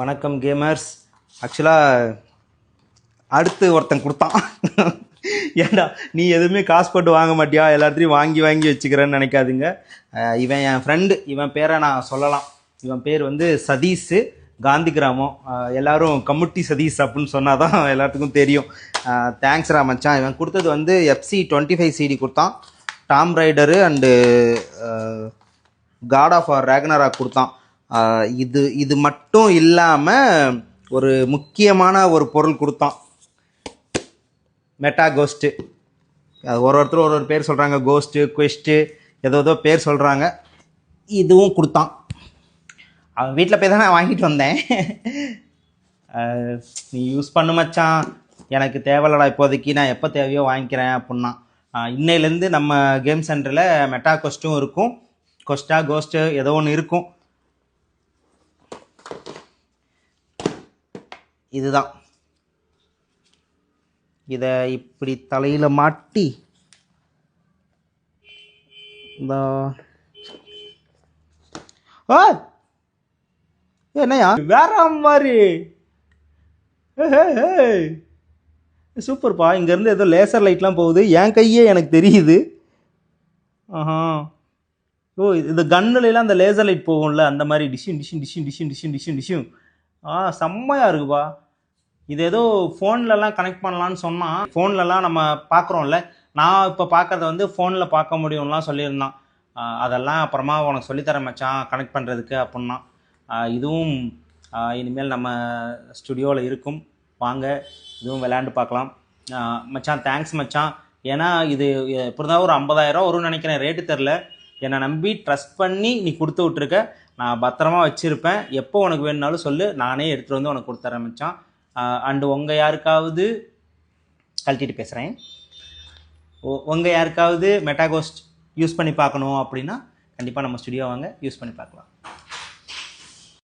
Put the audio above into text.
வணக்கம் கேமர்ஸ். ஆக்சுவலாக அடுத்து ஒருத்தன் கொடுத்தான். ஏண்டா நீ எதுவுமே காசு போட்டு வாங்க மாட்டியா, எல்லாத்தையும் வாங்கி வாங்கி வச்சுக்கிறேன்னு நினைக்காதுங்க. இவன் என் ஃப்ரெண்டு, இவன் பேரை நான் சொல்லலாம். இவன் பேர் வந்து சதீஷ், காந்தி கிராமம். எல்லோரும் கம்முட்டி சதீஷ் அப்படின்னு சொன்னால் தான் எல்லாத்துக்கும் தெரியும். தேங்க்ஸ் மச்சான். இவன் கொடுத்தது வந்து FC25 CD கொடுத்தான். Tomb Raider and God of Ragnarok கொடுத்தான். இது மட்டும் இல்லாமல் ஒரு முக்கியமான ஒரு பொருள் கொடுத்தான், மெட்டா கோஸ்ட்டு. அது ஒருத்தர் ஒரு பேர் சொல்கிறாங்க, கோஸ்ட்டு, குவெஸ்ட்டு, ஏதோ பேர் சொல்கிறாங்க. இதுவும் கொடுத்தான். அவன் வீட்டில் போய் தான் நான் வாங்கிட்டு வந்தேன். நீ யூஸ் பண்ணு மச்சான், எனக்கு தேவையில்லடா இப்போதைக்கு, நான் எப்போ தேவையோ வாங்கிக்கிறேன் அப்படின்னா. இன்னையிலேருந்து நம்ம கேம் சென்டரில் மெட்டா கோஸ்ட்டும் இருக்கும், கோஸ்ட்டு ஏதோ ஒன்று இருக்கும். இதுதான். இதை இப்படி தலையில் மாட்டி இந்த என்னையா வேற மாதிரி சூப்பர்ப்பா. இங்கேருந்து ஏதோ லேசர் லைட்லாம் போகுது, என் கையே எனக்கு தெரியுது. ஆஹா, ஓ இந்த கன்னுலாம் அந்த லேசர் லைட் போகும்ல, அந்த மாதிரி டிஷ்யூம் டிஷ்யூம் டிஷ்யூம் டிஷ்யூம் டிஷ்யூம் டிஷ்யூம் டிஷ்யூம். செம்மையாக இருக்குப்பா. இது ஏதோ ஃபோன்லலாம் கனெக்ட் பண்ணலான்னு சொன்னால், ஃபோன்லலாம் நம்ம பார்க்குறோம்ல, நான் இப்போ பார்க்குறத வந்து ஃபோனில் பார்க்க முடியும்லாம் சொல்லியிருந்தான். அதெல்லாம் அப்புறமா உனக்கு சொல்லித்தரேன் மச்சான் கனெக்ட் பண்ணுறதுக்கு அப்படின்னா. இதுவும் இனிமேல் நம்ம ஸ்டுடியோவில் இருக்கும், வாங்க இதுவும் விளையாண்டு பார்க்கலாம். மச்சான் தேங்க்ஸ் மச்சான். ஏன்னா இது இப்படி தான் ஒரு 50,000 வரும்னு நினைக்கிறேன், ரேட்டு தெரில. என்னை நம்பி ட்ரஸ்ட் பண்ணி நீ கொடுத்து விட்ருக்க, நான் பத்திரமா வச்சுருப்பேன். எப்போ உனக்கு வேணுனாலும் சொல்லு, நானே எடுத்துகிட்டு வந்து உனக்கு கொடுத்துட்றேன் மச்சான். அண்டு உங்கள் யாருக்காவது கழட்டிட்டு பேசுகிறேன், உங்கள் யாருக்காவது மெட்டாகோஸ்ட் யூஸ் பண்ணி பார்க்கணும் அப்படின்னா கண்டிப்பாக நம்ம ஸ்டுடியோ வாங்க, யூஸ் பண்ணி பார்க்கலாம்.